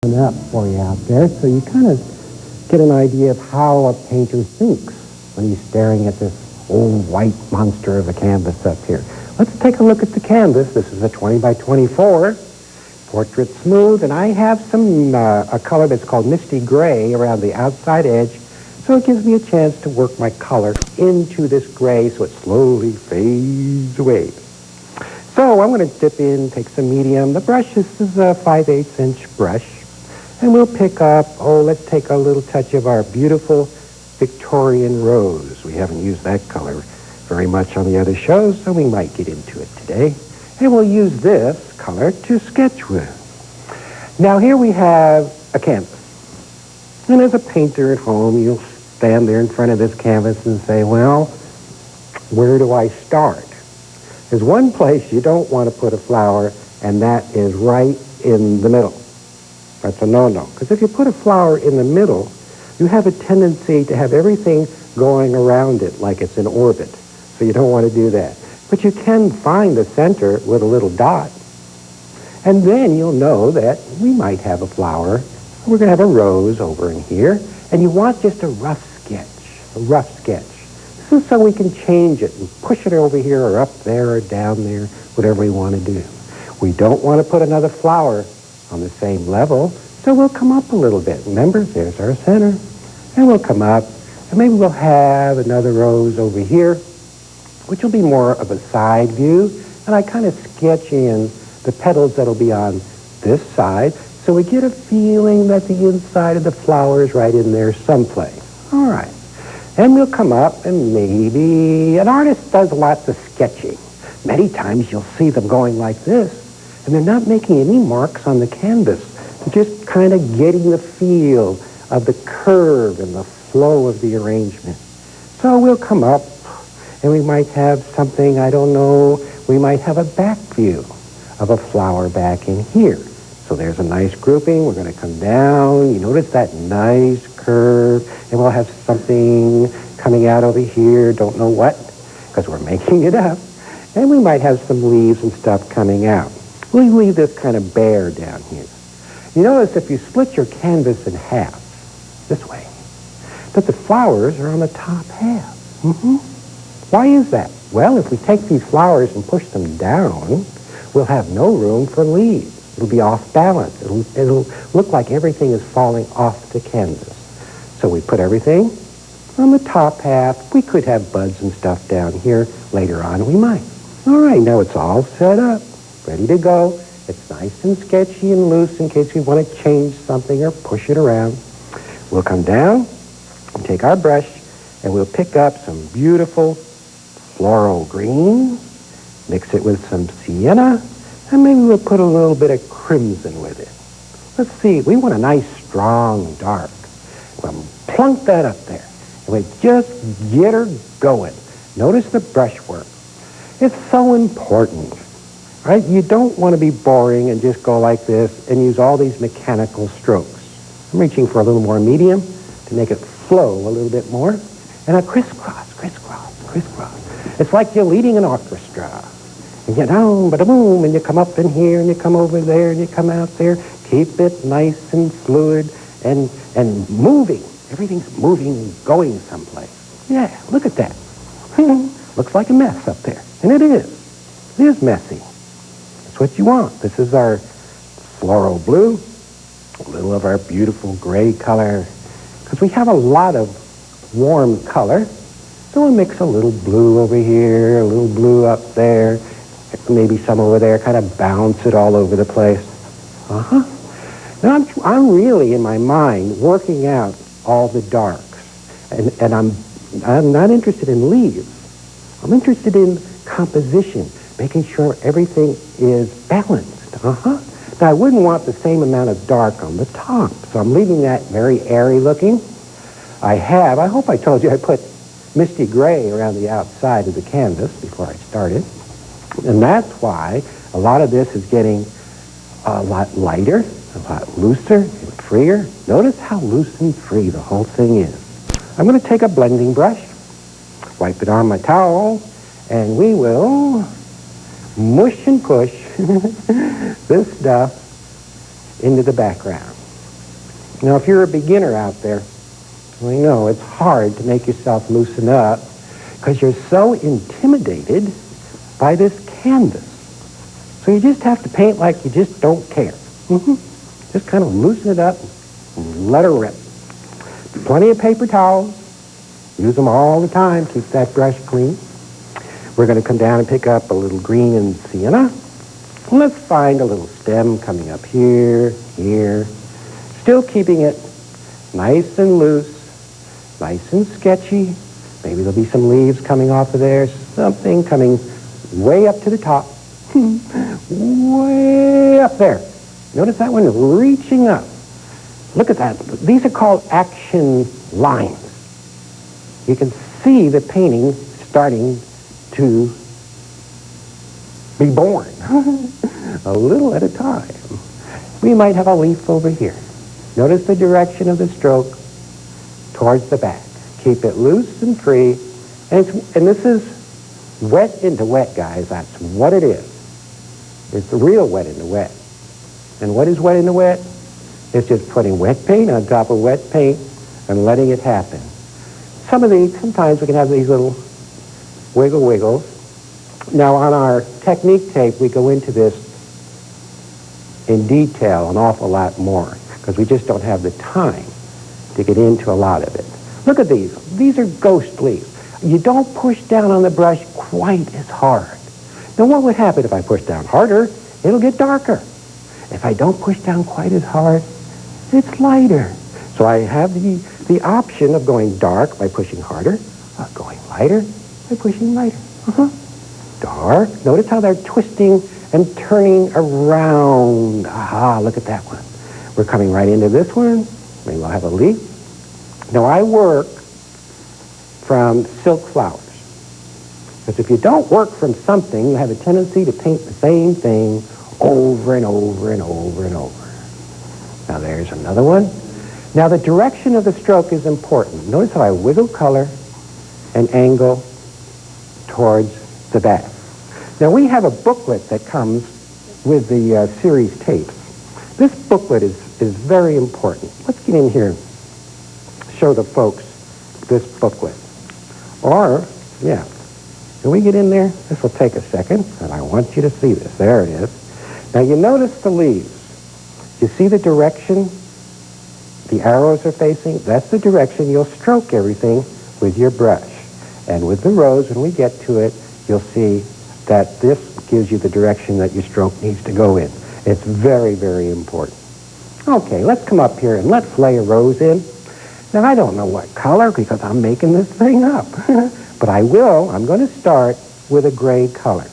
Up for you out there, so you kind of get an idea of how a painter thinks when he's staring at this old white monster of a canvas up here. Let's take a look at the canvas. This is a 20 by 24 portrait smooth, and I have some a color that's called misty gray around the outside edge, so it gives me a chance to work my color into this gray so it slowly fades away. So I'm going to dip in, take some medium. The brush, this is a 5/8 inch brush. And we'll pick up, let's take a little touch of our beautiful Victorian rose. We haven't used that color very much on the other shows, so we might get into it today. And we'll use this color to sketch with. Now here we have a canvas. And as a painter at home, you'll stand there in front of this canvas and say, well, where do I start? There's one place you don't want to put a flower, and that is right in the middle. That's a no-no. Because if you put a flower in the middle, you have a tendency to have everything going around it like it's in orbit. So you don't want to do that. But you can find the center with a little dot. And then you'll know that we might have a flower. We're going to have a rose over in here. And you want just a rough sketch. A rough sketch. This is so we can change it and push it over here or up there or down there, whatever we want to do. We don't want to put another flower on the same level, so we'll come up a little bit. Remember, there's our center. And we'll come up, and maybe we'll have another rose over here, which will be more of a side view, and I kind of sketch in the petals that'll be on this side, so we get a feeling that the inside of the flower is right in there someplace. All right. And we'll come up, and maybe an artist does lots of sketching. Many times you'll see them going like this, and they're not making any marks on the canvas. They're just kind of getting the feel of the curve and the flow of the arrangement. So we'll come up, and we might have something, I don't know, we might have a back view of a flower back in here. So there's a nice grouping. We're going to come down. You notice that nice curve, and we'll have something coming out over here, don't know what, because we're making it up. And we might have some leaves and stuff coming out. We'll leave this kind of bare down here. You notice if you split your canvas in half, this way, that the flowers are on the top half. Why is that? Well, if we take these flowers and push them down, we'll have no room for leaves. It'll be off balance. It'll look like everything is falling off the canvas. So we put everything on the top half. We could have buds and stuff down here. Later on, we might. All right, now it's all set up. Ready to go. It's nice and sketchy and loose in case we want to change something or push it around. We'll come down and take our brush, and we'll pick up some beautiful floral green, mix it with some sienna, and maybe we'll put a little bit of crimson with it. Let's see, we want a nice, strong, dark. We'll plunk that up there, and we just get her going. Notice the brushwork. It's so important. Right? You don't want to be boring and just go like this and use all these mechanical strokes. I'm reaching for a little more medium to make it flow a little bit more. And a crisscross, crisscross, crisscross. It's like you're leading an orchestra. And you down, ba-da-boom, and you come up in here, and you come over there, and you come out there. Keep it nice and fluid and moving. Everything's moving and going someplace. Yeah, look at that. Looks like a mess up there. And it is. It is messy. What you want. This is our floral blue, a little of our beautiful gray color, because we have a lot of warm color, so we'll mix a little blue over here, a little blue up there, maybe some over there, kind of bounce it all over the place. Now I'm really, in my mind, working out all the darks, and I'm not interested in leaves. I'm interested in composition, making sure everything is balanced. Now, I wouldn't want the same amount of dark on the top, so I'm leaving that very airy looking. I hope I told you I put misty gray around the outside of the canvas before I started. And that's why a lot of this is getting a lot lighter, a lot looser, and freer. Notice how loose and free the whole thing is. I'm going to take a blending brush, wipe it on my towel, and we will mush and push this stuff into the background. Now, if you're a beginner out there, I know it's hard to make yourself loosen up because you're so intimidated by this canvas. So you just have to paint like you just don't care. Just kind of loosen it up and let her rip. Plenty of paper towels. Use them all the time. Keep that brush clean. We're going to come down and pick up a little green and sienna. Let's find a little stem coming up here, here. Still keeping it nice and loose, nice and sketchy. Maybe there'll be some leaves coming off of there, something coming way up to the top. Way up there. Notice that one reaching up. Look at that. These are called action lines. You can see the painting starting to be born a little at a time. We might have a leaf over here. Notice the direction of the stroke towards the back. Keep it loose and free. And this is wet into wet, guys. That's what it is. It's the real wet into wet. And what is wet into wet? It's just putting wet paint on top of wet paint and letting it happen. Sometimes we can have these little wiggles. Now on our technique tape, we go into this in detail an awful lot more because we just don't have the time to get into a lot of it. Look at these. These are ghost leaves. You don't push down on the brush quite as hard. Now what would happen if I push down harder? It'll get darker. If I don't push down quite as hard, it's lighter. So I have the option of going dark by pushing harder, going lighter by pushing lighter. Dark. Notice how they're twisting and turning around. Aha, look at that one. We're coming right into this one. Maybe we'll have a leaf. Now I work from silk flowers. Because if you don't work from something, you have a tendency to paint the same thing over and over and over and over. Now there's another one. Now the direction of the stroke is important. Notice how I wiggle color and angle towards the back. Now we have a booklet that comes with the series tapes. This booklet is very important. Let's get in here and show the folks this booklet. Or, yeah, can we get in there? This will take a second, and I want you to see this. There it is. Now you notice the leaves. You see the direction the arrows are facing? That's the direction you'll stroke everything with your brush. And with the rose, when we get to it, you'll see that this gives you the direction that your stroke needs to go in. It's very, very important. Okay, let's come up here and let's lay a rose in. Now, I don't know what color because I'm making this thing up. But I will. I'm going to start with a gray color.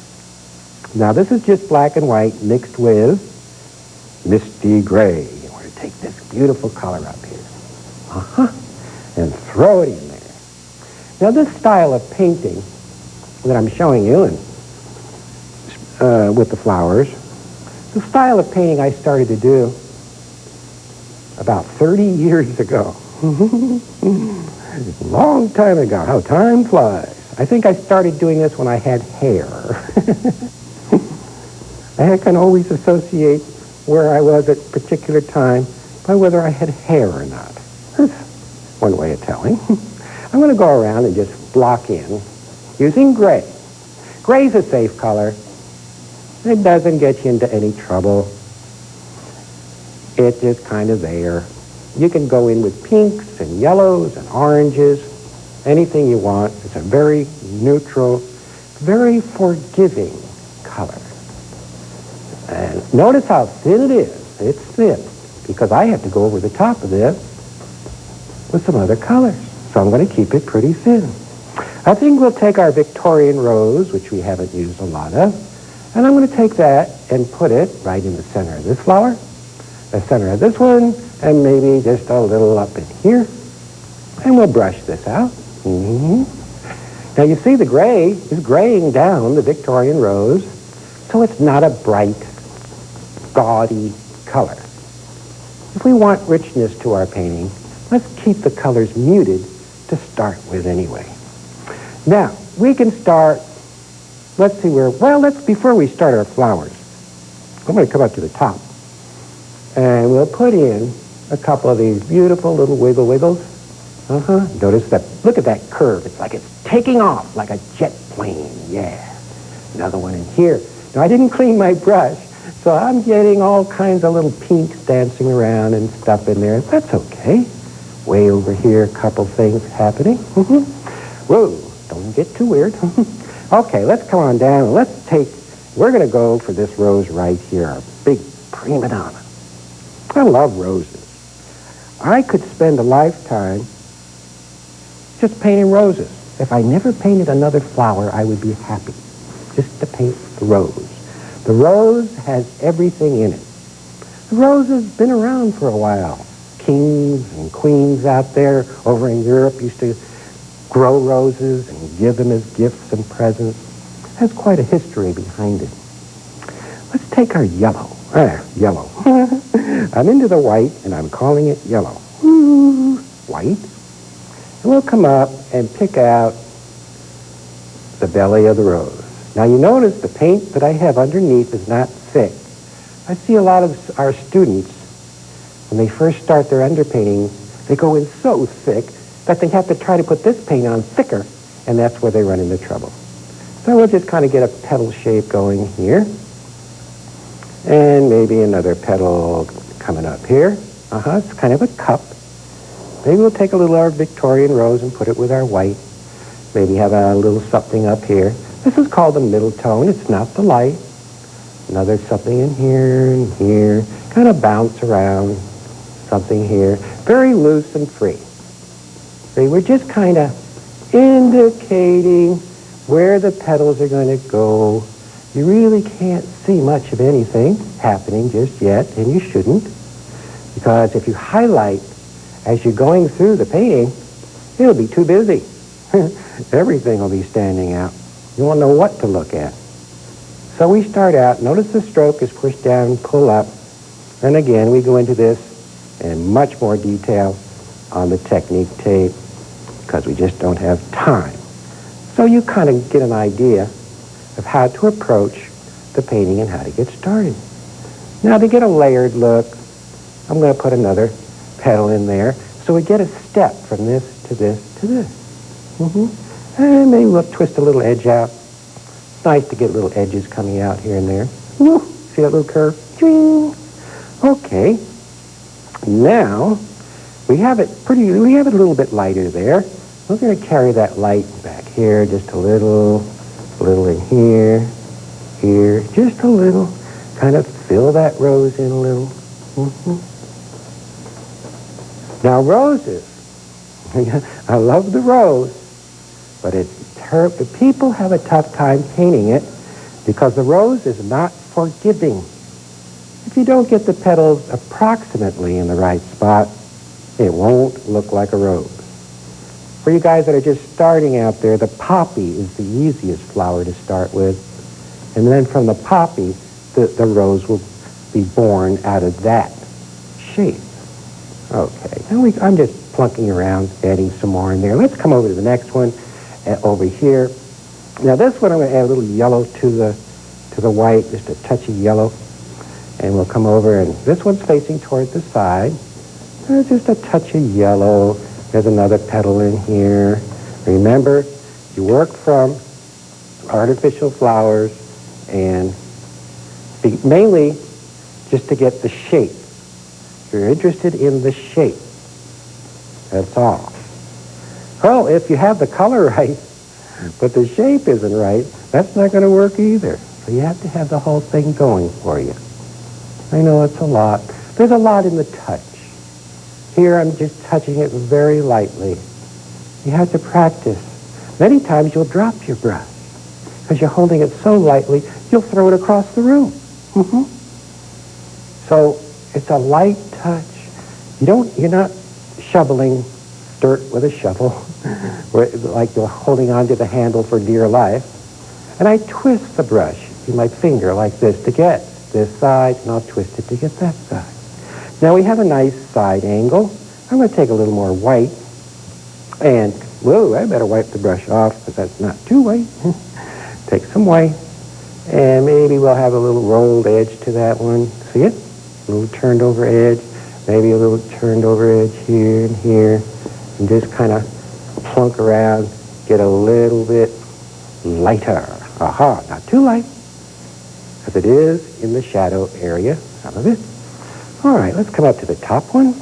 Now, this is just black and white mixed with misty gray. We're going to take this beautiful color up here. And throw it in there. Now, this style of painting that I'm showing you with the flowers, the style of painting I started to do about 30 years ago. Long time ago. How time flies. I think I started doing this when I had hair. I can always associate where I was at a particular time by whether I had hair or not. That's one way of telling. I'm going to go around and just block in using gray. Gray's a safe color. It doesn't get you into any trouble. It's just kind of there. You can go in with pinks and yellows and oranges, anything you want. It's a very neutral, very forgiving color. And notice how thin it is. It's thin because I have to go over the top of this with some other colors. So I'm going to keep it pretty thin. I think we'll take our Victorian rose, which we haven't used a lot of, and I'm going to take that and put it right in the center of this flower, the center of this one, and maybe just a little up in here. And we'll brush this out. Now you see the gray is graying down the Victorian rose, so it's not a bright, gaudy color. If we want richness to our painting, let's keep the colors muted to start with anyway. Now, we can start, before we start our flowers, I'm going to come up to the top, and we'll put in a couple of these beautiful little wiggle wiggles. Notice that, look at that curve. It's like it's taking off like a jet plane. Yeah. Another one in here. Now, I didn't clean my brush, so I'm getting all kinds of little pinks dancing around and stuff in there. That's okay. Way over here, a couple things happening. Whoa, don't get too weird. Okay, let's come on down. We're going to go for this rose right here, our big prima donna. I love roses. I could spend a lifetime just painting roses. If I never painted another flower, I would be happy just to paint the rose. The rose has everything in it. The rose has been around for a while. Kings and queens out there over in Europe used to grow roses and give them as gifts and presents. It has quite a history behind it. Let's take our yellow. Yellow. I'm into the white, and I'm calling it yellow. Ooh, white. And we'll come up and pick out the belly of the rose. Now, you notice the paint that I have underneath is not thick. I see a lot of our students, when they first start their underpainting, they go in so thick that they have to try to put this paint on thicker, and that's where they run into trouble. So we'll just kind of get a petal shape going here. And maybe another petal coming up here. It's kind of a cup. Maybe we'll take a little of our Victorian rose and put it with our white. Maybe have a little something up here. This is called the middle tone. It's not the light. Another something in here and here. Kind of bounce around. Something here. Very loose and free. See, we're just kind of indicating where the petals are going to go. You really can't see much of anything happening just yet, and you shouldn't. Because if you highlight as you're going through the painting, it'll be too busy. Everything will be standing out. You won't know what to look at. So we start out, notice the stroke is pushed down, pull up, and again we go into this in much more detail on the technique tape because we just don't have time. So you kind of get an idea of how to approach the painting and how to get started. Now to get a layered look, I'm going to put another petal in there so we get a step from this to this to this. And maybe we'll twist a little edge out. It's nice to get little edges coming out here and there. Woo, see that little curve? Okay. Now we have it a little bit lighter there. We're going to carry that light back here just a little in here, just a little. Kind of fill that rose in a little. Now roses, I love the rose, but the people have a tough time painting it because the rose is not forgiving. If you don't get the petals approximately in the right spot, it won't look like a rose. For you guys that are just starting out there, the poppy is the easiest flower to start with. And then from the poppy, the rose will be born out of that shape. Okay, now I'm just plunking around, adding some more in there. Let's come over to the next one, over here. Now this one I'm going to add a little yellow to the white, just a touch of yellow. And we'll come over, and this one's facing toward the side. Just a touch of yellow. There's another petal in here. Remember, you work from artificial flowers and mainly just to get the shape. You're interested in the shape. That's all. Well, if you have the color right, but the shape isn't right, that's not going to work either. So you have to have the whole thing going for you. I know it's a lot. There's a lot in the touch. Here I'm just touching it very lightly. You have to practice. Many times you'll drop your brush because you're holding it so lightly, you'll throw it across the room. So it's a light touch. You're not shoveling dirt with a shovel, like you're holding onto the handle for dear life. And I twist the brush with my finger like this to get this side, and I'll twist it to get that side. Now we have a nice side angle. I'm going to take a little more white, and, whoa, I better wipe the brush off because that's not too white. Take some white, and maybe we'll have a little rolled edge to that one. See it? A little turned over edge. Maybe a little turned over edge here and here, and just kind of plunk around, get a little bit lighter. Aha, not too light, because it is in the shadow area, some of it. All right, let's come up to the top one.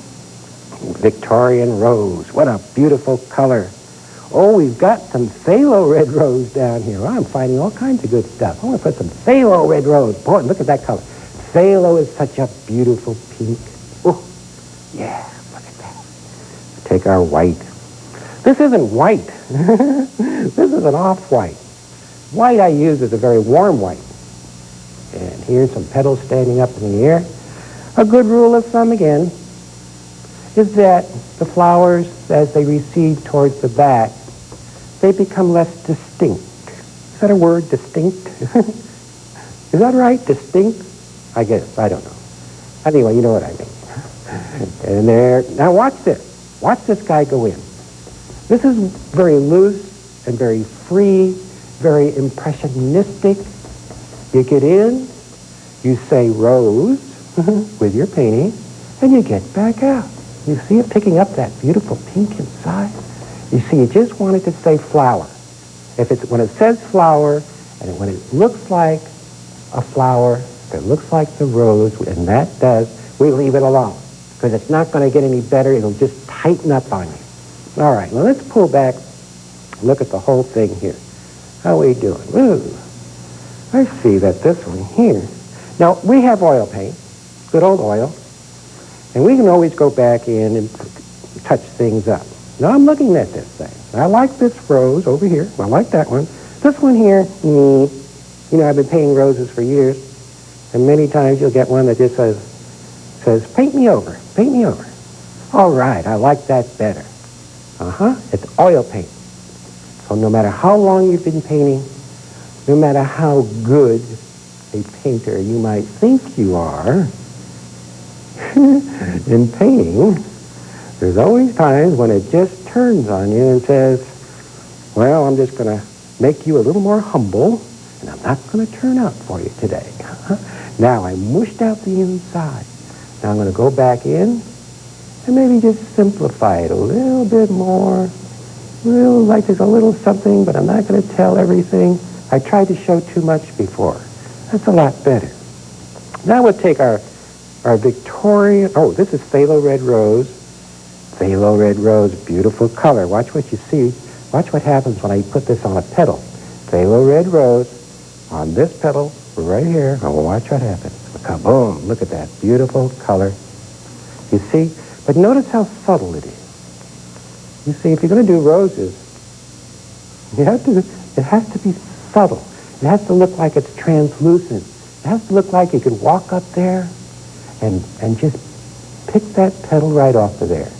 Victorian rose. What a beautiful color. Oh, we've got some phthalo red rose down here. Well, I'm finding all kinds of good stuff. I want to put some phthalo red rose. Boy, look at that color. Phthalo is such a beautiful pink. Oh, yeah, look at that. Take our white. This isn't white. This is an off-white. White I use is a very warm white. And here's some petals standing up in the air. A good rule of thumb, again, is that the flowers, as they recede towards the back, they become less distinct. Is that a word, distinct? Is that right, distinct? I guess, I don't know. Anyway, you know what I mean. And there, now watch this. Watch this guy go in. This is very loose and very free, very impressionistic. You get in, you say rose with your painting, and you get back out. You see it picking up that beautiful pink inside? You see, you just wanted to say flower. When it says flower, and when it looks like a flower, if it looks like the rose, and that does, we leave it alone. Because it's not going to get any better. It'll just tighten up on you. All right, well, let's pull back, look at the whole thing here. How are we doing? Ooh, I see that this one here. Now, we have oil paint, good old oil, and we can always go back in and touch things up. Now, I'm looking at this thing. I like this rose over here. I like that one. This one here, you know, I've been painting roses for years, and many times you'll get one that just says, paint me over, paint me over. All right, I like that better. It's oil paint. So no matter how long you've been painting, no matter how good a painter you might think you are, in painting, there's always times when it just turns on you and says, well, I'm just going to make you a little more humble, and I'm not going to turn out for you today. Now I mushed out the inside. Now I'm going to go back in and maybe just simplify it a little bit more. Like there's a little something, but I'm not going to tell everything. I tried to show too much before. That's a lot better. Now we'll take our Victorian, this is phthalo red rose. Phthalo red rose, beautiful color. Watch what you see. Watch what happens when I put this on a petal. Phthalo red rose on this petal right here. Oh, watch what happens. Kaboom, look at that beautiful color. You see? But notice how subtle it is. You see, if you're going to do roses, it has to be subtle. It has to look like it's translucent. It has to look like you could walk up there and just pick that petal right off of there.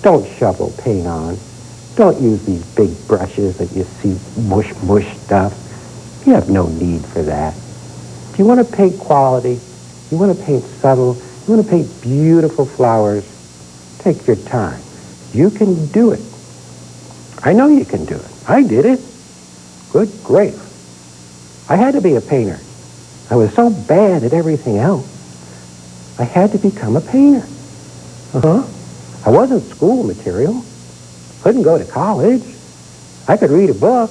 Don't shovel paint on. Don't use these big brushes that you see mush stuff. You have no need for that. If you want to paint quality, you want to paint subtle, you want to paint beautiful flowers, take your time. You can do it. I know you can do it. I did it. Good grief. I had to be a painter. I was so bad at everything else. I had to become a painter. I wasn't school material. Couldn't go to college. I could read a book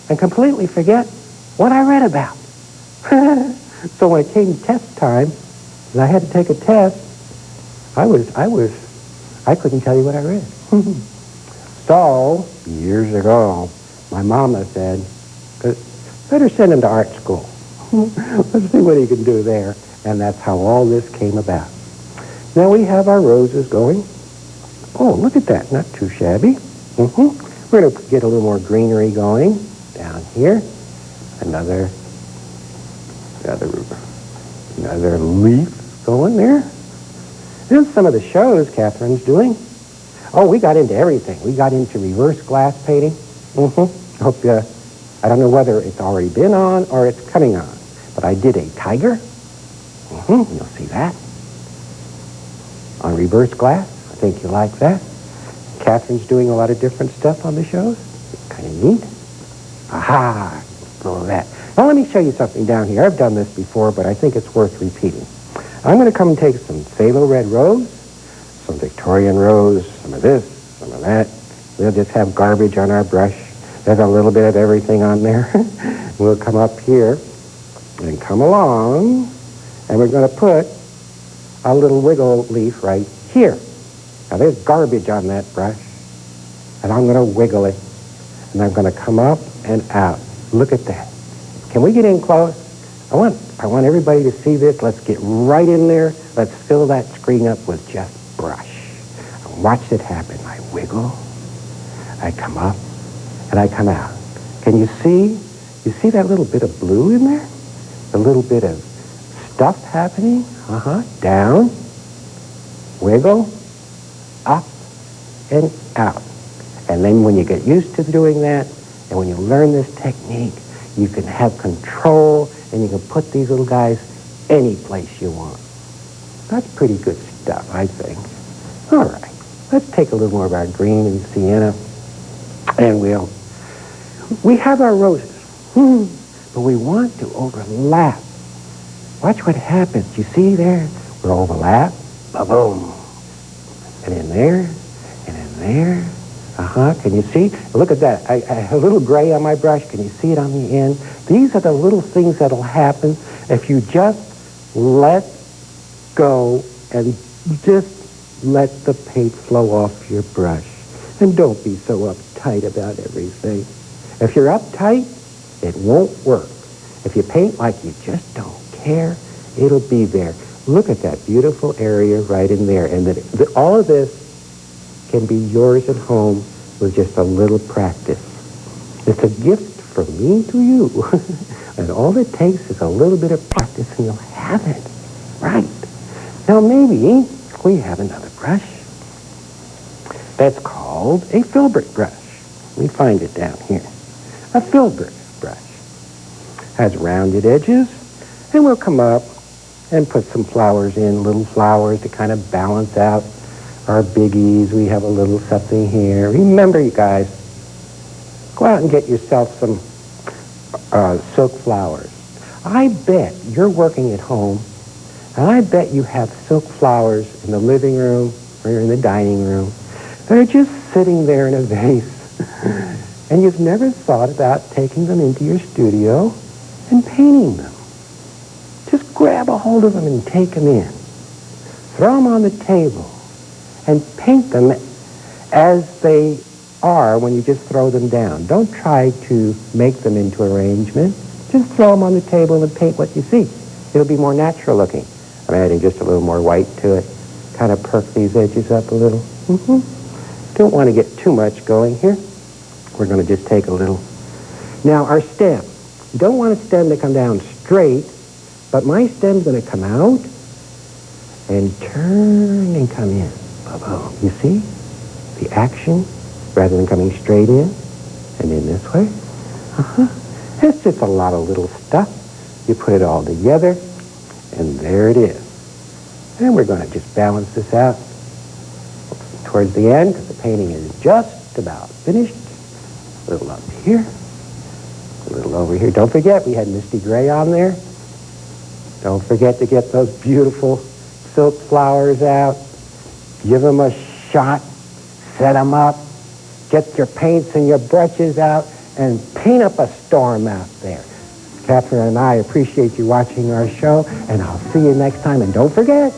and completely forget what I read about. So when it came test time, and I had to take a test, I couldn't tell you what I read. So, years ago, my mama said, better send him to art school. Let's see what he can do there. And that's how all this came about. Now we have our roses going. Oh, look at that. Not too shabby. We're going to get a little more greenery going down here. Another leaf going there. Here's some of the shows Kathwren's doing. Oh, we got into everything. We got into reverse glass painting. I don't know whether it's already been on or it's coming on, but I did a tiger. You'll see that on reverse glass. I think you like that. Kathwren's doing a lot of different stuff on the shows. It's kind of neat. Aha, go of that. Now let me show you something down here. I've done this before, but I think it's worth repeating. I'm going to come and take some phthalo red rose, some Victorian rose, some of this, some of that. We'll just have garbage on our brush. There's a little bit of everything on there. We'll come up here and come along, and we're going to put a little wiggle leaf right here. Now there's garbage on that brush, and I'm going to wiggle it, and I'm going to come up and out. Look at that. Can we get in close? I want everybody to see this. Let's get right in there. Let's fill that screen up with just brush. And watch it happen. I wiggle, I come up, and I come out. Can you see? You see that little bit of blue in there? A little bit of stuff happening? Down, wiggle, up, and out. And then when you get used to doing that, and when you learn this technique, you can have control, and you can put these little guys any place you want. That's pretty good stuff, I think. All right, let's take a little more of our green and sienna, and we have our roses, but we want to overlap. Watch what happens. You see there? We're overlap, ba-boom, and in there, and in there. Can you see? Look at that. I have a little gray on my brush. Can you see it on the end? These are the little things that'll happen if you just let go and just let the paint flow off your brush. And don't be so uptight about everything. If you're uptight, it won't work. If you paint like you just don't care, it'll be there. Look at that beautiful area right in there. And all of this can be yours at home with just a little practice. It's a gift from me to you. And all it takes is a little bit of practice and you'll have it. Right. Now maybe we have another brush that's called a filbert brush. Let me find it down here. A filbert brush has rounded edges, and we'll come up and put some flowers in, little flowers to kind of balance out our biggies. We have a little something here. Remember, you guys, go out and get yourself some silk flowers. I bet you're working at home, and I bet you have silk flowers in the living room or in the dining room. They're just sitting there in a vase, and you've never thought about taking them into your studio and painting them. Just grab a hold of them and take them in. Throw them on the table and paint them as they are when you just throw them down. Don't try to make them into arrangement. Just throw them on the table and paint what you see. It'll be more natural looking. I'm adding just a little more white to it. Kind of perk these edges up a little. Don't want to get too much going here. We're going to just take a little. Now our stem. You don't want a stem to come down straight, but my stem's going to come out and turn and come in. Boom. You see the action rather than coming straight in and in this way? It's just a lot of little stuff. You put it all together, and there it is. And we're going to just balance this out towards the end because the painting is just about finished. A little up here, a little over here. Don't forget, we had misty gray on there. Don't forget to get those beautiful silk flowers out. Give them a shot. Set them up. Get your paints and your brushes out and paint up a storm out there. Kathwren and I appreciate you watching our show, and I'll see you next time. And don't forget,